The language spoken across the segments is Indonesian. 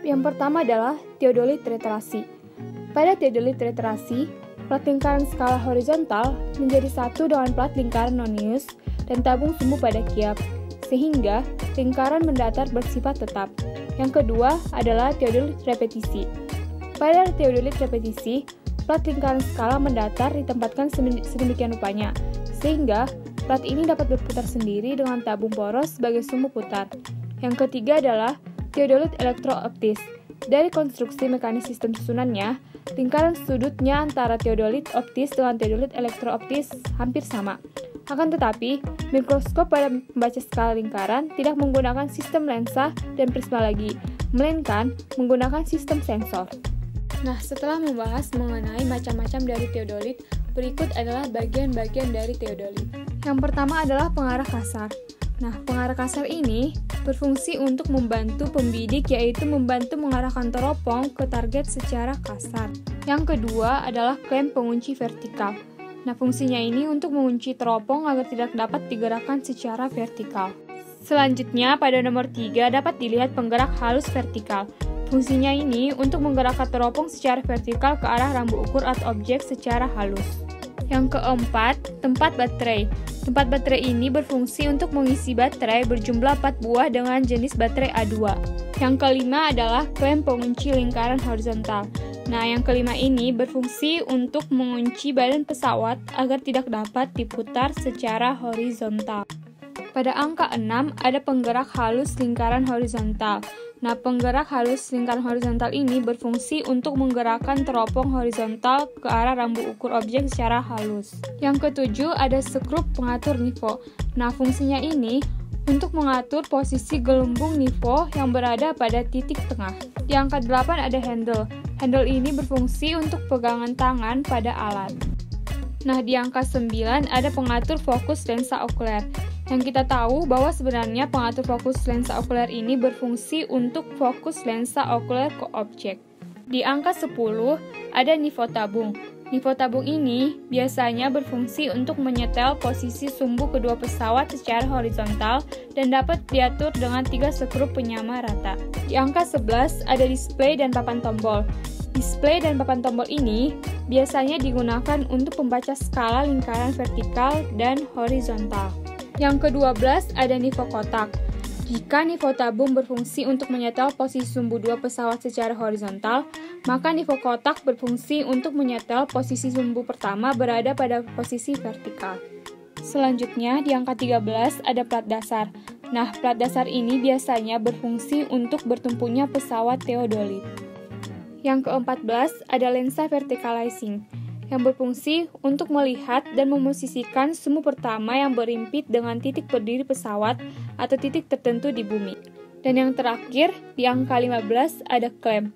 Yang pertama adalah teodolit retrasi. Pada teodolit retrasi, plat lingkaran skala horizontal menjadi satu dengan plat lingkaran nonius dan tabung sumbu pada kiap, sehingga lingkaran mendatar bersifat tetap. Yang kedua adalah teodolit repetisi. Pada teodolit repetisi, plat lingkaran skala mendatar ditempatkan sedemikian rupanya, sehingga plat ini dapat berputar sendiri dengan tabung poros sebagai sumbu putar. Yang ketiga adalah teodolit elektrooptis. Dari konstruksi mekanis sistem susunannya, lingkaran sudutnya antara teodolit optis dengan teodolit elektrooptis hampir sama. Akan tetapi, mikroskop pada pembaca skala lingkaran tidak menggunakan sistem lensa dan prisma lagi, melainkan menggunakan sistem sensor. Nah, setelah membahas mengenai macam-macam dari teodolit, berikut adalah bagian-bagian dari teodolit. Yang pertama adalah pengarah kasar. Nah, pengarah kasar ini berfungsi untuk membantu pembidik, yaitu membantu mengarahkan teropong ke target secara kasar. Yang kedua adalah klem pengunci vertikal. Nah, fungsinya ini untuk mengunci teropong agar tidak dapat digerakkan secara vertikal. Selanjutnya, pada nomor 3 dapat dilihat penggerak halus vertikal. Fungsinya ini untuk menggerakkan teropong secara vertikal ke arah rambu ukur atau objek secara halus. Yang keempat, tempat baterai. Tempat baterai ini berfungsi untuk mengisi baterai berjumlah 4 buah dengan jenis baterai A2. Yang kelima adalah klem pengunci lingkaran horizontal. Nah, yang kelima ini berfungsi untuk mengunci badan pesawat agar tidak dapat diputar secara horizontal. Pada angka 6 ada penggerak halus lingkaran horizontal. Nah, penggerak halus lingkaran horizontal ini berfungsi untuk menggerakkan teropong horizontal ke arah rambu ukur objek secara halus. Yang ketujuh ada skrup pengatur nivå. Nah, fungsinya ini untuk mengatur posisi gelembung nivå yang berada pada titik tengah. Di angka 8 ada handle. Handle ini berfungsi untuk pegangan tangan pada alat. Nah, di angka 9 ada pengatur fokus lensa okuler. Yang kita tahu bahwa sebenarnya pengatur fokus lensa okuler ini berfungsi untuk fokus lensa okuler ke objek. Di angka 10 ada nivå tabung. Nivå tabung ini biasanya berfungsi untuk menyetel posisi sumbu kedua pesawat secara horizontal dan dapat diatur dengan 3 skrup penyama rata. Di angka 11 ada display dan papan tombol. Display dan papan tombol ini biasanya digunakan untuk membaca skala lingkaran vertikal dan horizontal. Yang ke-12 ada nivå kotak. Jika nivå tabung berfungsi untuk menyetel posisi sumbu dua pesawat secara horizontal, maka nivå kotak berfungsi untuk menyetel posisi sumbu pertama berada pada posisi vertikal. Selanjutnya, di angka 13 ada plat dasar. Nah, plat dasar ini biasanya berfungsi untuk bertumpunya pesawat teodolit. Yang ke-14 ada lensa verticalizing, yang berfungsi untuk melihat dan memosisikan sumbu pertama yang berimpit dengan titik berdiri pesawat atau titik tertentu di bumi. Dan yang terakhir, di angka 15 ada klem.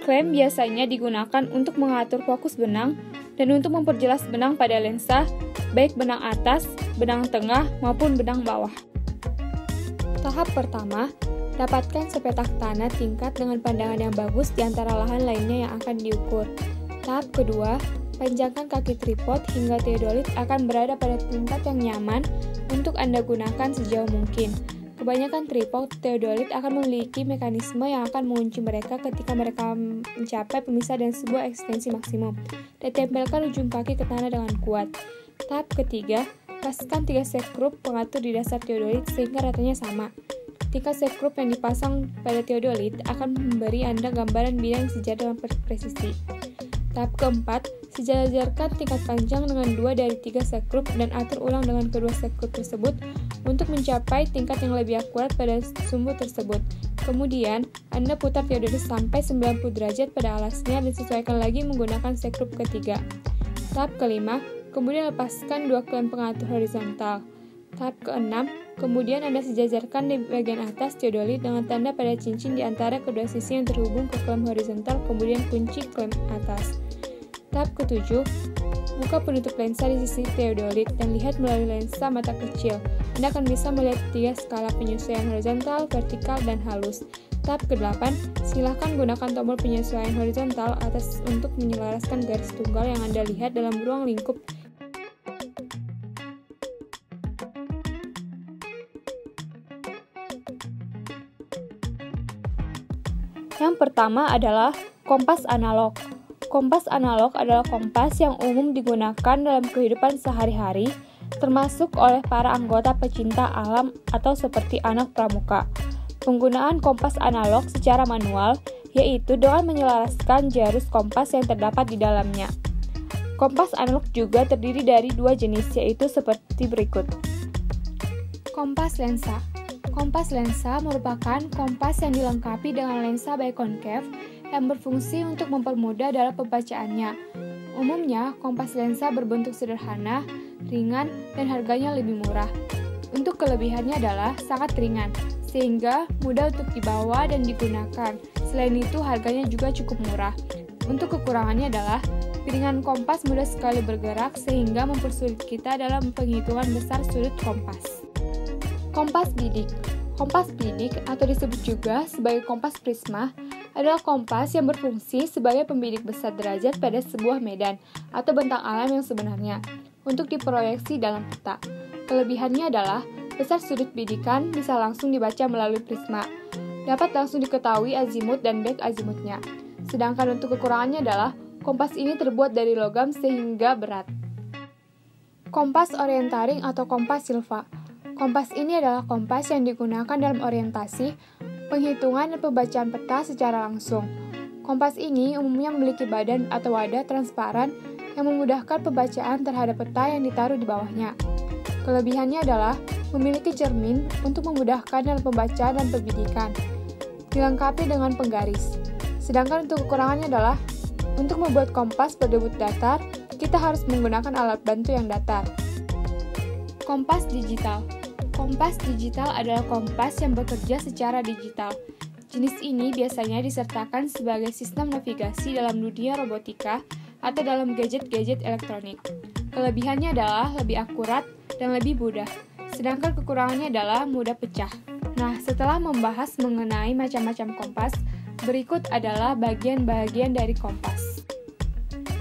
Klem biasanya digunakan untuk mengatur fokus benang dan untuk memperjelas benang pada lensa, baik benang atas, benang tengah, maupun benang bawah. Tahap pertama, dapatkan sepetak tanah tingkat dengan pandangan yang bagus di antara lahan lainnya yang akan diukur. Tahap kedua, panjangkan kaki tripod hingga teodolit akan berada pada tingkat yang nyaman untuk Anda gunakan sejauh mungkin. Kebanyakan tripod teodolit akan memiliki mekanisme yang akan mengunci mereka ketika mereka mencapai pemisah dan sebuah ekstensi maksimum, dan tempelkan ujung kaki ke tanah dengan kuat. Tahap ketiga, paskan 3 skrup pengatur di dasar teodolit sehingga ratanya sama. Tingkat skrup yang dipasang pada teodolit akan memberi Anda gambaran bidang sejajar dengan presisi. Tahap keempat, sejajarkan tingkat panjang dengan 2 dari 3 skrup dan atur ulang dengan kedua skrup tersebut untuk mencapai tingkat yang lebih akurat pada sumbu tersebut. Kemudian, Anda putar teodolit sampai 90 derajat pada alasnya dan sesuaikan lagi menggunakan skrup ketiga. Tahap kelima, kemudian lepaskan 2 klem pengatur horizontal. Tahap keenam, kemudian Anda sejajarkan di bagian atas teodolit dengan tanda pada cincin di antara kedua sisi yang terhubung ke klem horizontal, kemudian kunci klem atas. Tahap ketujuh, buka penutup lensa di sisi teodolit dan lihat melalui lensa mata kecil. Anda akan bisa melihat 3 skala penyesuaian horizontal, vertikal, dan halus. Tahap ke-8, silahkan gunakan tombol penyesuaian horizontal atas untuk menyelaraskan garis tunggal yang Anda lihat dalam ruang lingkup. Yang pertama adalah kompas analog. Kompas analog adalah kompas yang umum digunakan dalam kehidupan sehari-hari, termasuk oleh para anggota pecinta alam atau seperti anak pramuka. Penggunaan kompas analog secara manual, yaitu dengan menyelaraskan jarus kompas yang terdapat di dalamnya. Kompas analog juga terdiri dari dua jenis, yaitu seperti berikut. Kompas lensa. Kompas lensa merupakan kompas yang dilengkapi dengan lensa bikonkave yang berfungsi untuk mempermudah dalam pembacaannya. Umumnya, kompas lensa berbentuk sederhana, ringan, dan harganya lebih murah. Untuk kelebihannya adalah sangat ringan, sehingga mudah untuk dibawa dan digunakan. Selain itu, harganya juga cukup murah. Untuk kekurangannya adalah piringan kompas mudah sekali bergerak sehingga mempersulit kita dalam penghitungan besar sudut kompas. Kompas bidik. Kompas bidik atau disebut juga sebagai kompas prisma adalah kompas yang berfungsi sebagai pembidik besar derajat pada sebuah medan atau bentang alam yang sebenarnya untuk diproyeksi dalam peta. Kelebihannya adalah besar sudut bidikan bisa langsung dibaca melalui prisma, dapat langsung diketahui azimut dan back azimutnya. Sedangkan untuk kekurangannya adalah kompas ini terbuat dari logam sehingga berat. Kompas orientaring atau kompas silva. Kompas ini adalah kompas yang digunakan dalam orientasi, penghitungan dan pembacaan peta secara langsung. Kompas ini umumnya memiliki badan atau wadah transparan yang memudahkan pembacaan terhadap peta yang ditaruh di bawahnya. Kelebihannya adalah memiliki cermin untuk memudahkan dalam pembacaan dan pembidikan, dilengkapi dengan penggaris. Sedangkan untuk kekurangannya adalah untuk membuat kompas berdebut datar, kita harus menggunakan alat bantu yang datar. Kompas digital. Kompas digital adalah kompas yang bekerja secara digital. Jenis ini biasanya disertakan sebagai sistem navigasi dalam dunia robotika atau dalam gadget-gadget elektronik. Kelebihannya adalah lebih akurat dan lebih mudah, sedangkan kekurangannya adalah mudah pecah. Nah, setelah membahas mengenai macam-macam kompas, berikut adalah bagian-bagian dari kompas.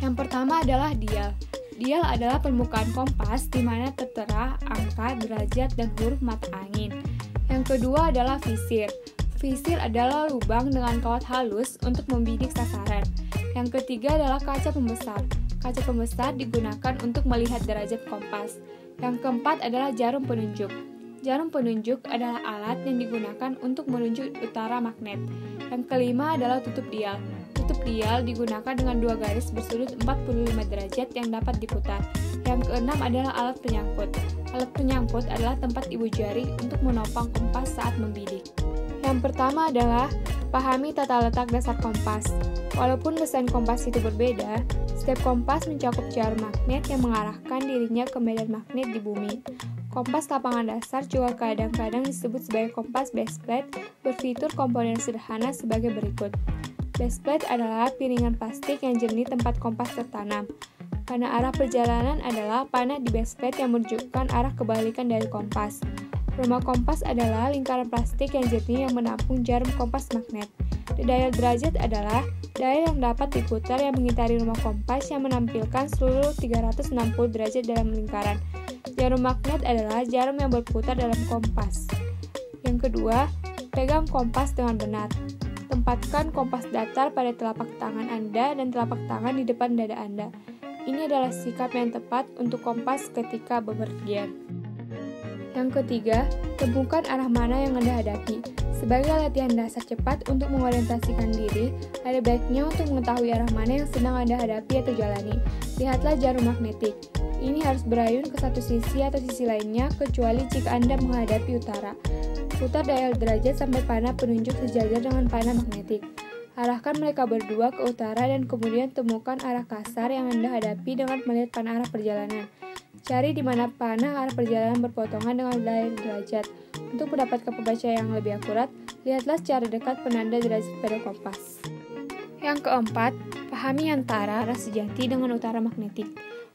Yang pertama adalah dial. Dial adalah permukaan kompas di mana tertera angka, derajat, dan huruf mata angin. Yang kedua adalah visir. Visir adalah lubang dengan kawat halus untuk membidik sasaran. Yang ketiga adalah kaca pembesar. Kaca pembesar digunakan untuk melihat derajat kompas. Yang keempat adalah jarum penunjuk. Jarum penunjuk adalah alat yang digunakan untuk menunjuk utara magnet. Yang kelima adalah tutup dial. Tutup dial digunakan dengan dua garis bersudut 45 derajat yang dapat diputar. Yang keenam adalah alat penyangkut. Alat penyangkut adalah tempat ibu jari untuk menopang kompas saat membidik. Yang pertama adalah pahami tata letak dasar kompas. Walaupun desain kompas itu berbeda, setiap kompas mencakup jarum magnet yang mengarahkan dirinya ke medan magnet di bumi. Kompas lapangan dasar juga kadang-kadang disebut sebagai kompas baseplate, berfitur komponen sederhana sebagai berikut. Baseplate adalah piringan plastik yang jernih tempat kompas tertanam. Panah arah perjalanan adalah panah di baseplate yang menunjukkan arah kebalikan dari kompas. Rumah kompas adalah lingkaran plastik yang jernih yang menampung jarum kompas magnet. Dial derajat adalah dial yang dapat diputar yang mengitari rumah kompas yang menampilkan seluruh 360 derajat dalam lingkaran. Jarum magnet adalah jarum yang berputar dalam kompas. Yang kedua, pegang kompas dengan benar. Tempatkan kompas datar pada telapak tangan Anda dan telapak tangan di depan dada Anda. Ini adalah sikap yang tepat untuk kompas ketika bepergian. Yang ketiga, temukan arah mana yang Anda hadapi. Sebagai latihan dasar cepat untuk mengorientasikan diri, ada baiknya untuk mengetahui arah mana yang sedang Anda hadapi atau jalani. Lihatlah jarum magnetik. Ini harus berayun ke satu sisi atau sisi lainnya, kecuali jika Anda menghadapi utara. Putar dial derajat sampai panah penunjuk sejajar dengan panah magnetik. Arahkan mereka berdua ke utara dan kemudian temukan arah kasar yang Anda hadapi dengan melihat panah arah perjalanan. Cari di mana panah arah perjalanan berpotongan dengan dial derajat. Untuk mendapatkan pembacaan yang lebih akurat, lihatlah secara dekat penanda derajat pada kompas. Yang keempat, pahami antara arah sejati dengan utara magnetik.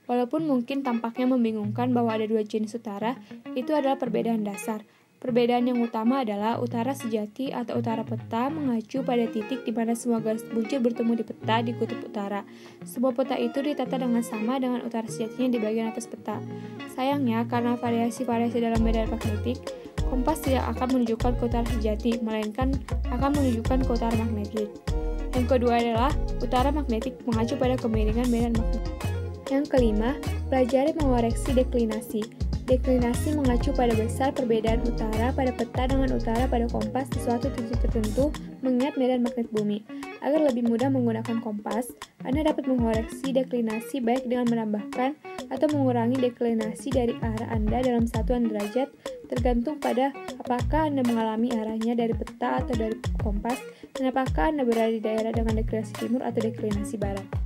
Walaupun mungkin tampaknya membingungkan bahwa ada dua jenis utara, itu adalah perbedaan dasar. Perbedaan yang utama adalah utara sejati atau utara peta mengacu pada titik di mana semua garis buncit bertemu di peta di kutub utara. Semua peta itu ditata dengan sama dengan utara sejatinya di bagian atas peta. Sayangnya, karena variasi-variasi dalam medan magnetik, kompas tidak akan menunjukkan ke utara sejati, melainkan akan menunjukkan ke utara magnetik. Yang kedua adalah utara magnetik mengacu pada kemiringan medan magnetik. Yang kelima, pelajari mengoreksi deklinasi. Deklinasi mengacu pada besar perbedaan utara pada peta dengan utara pada kompas di suatu titik tertentu mengingat medan magnet bumi. Agar lebih mudah menggunakan kompas, Anda dapat mengoreksi deklinasi baik dengan menambahkan atau mengurangi deklinasi dari arah Anda dalam satuan derajat tergantung pada apakah Anda mengalami arahnya dari peta atau dari kompas dan apakah Anda berada di daerah dengan deklinasi timur atau deklinasi barat.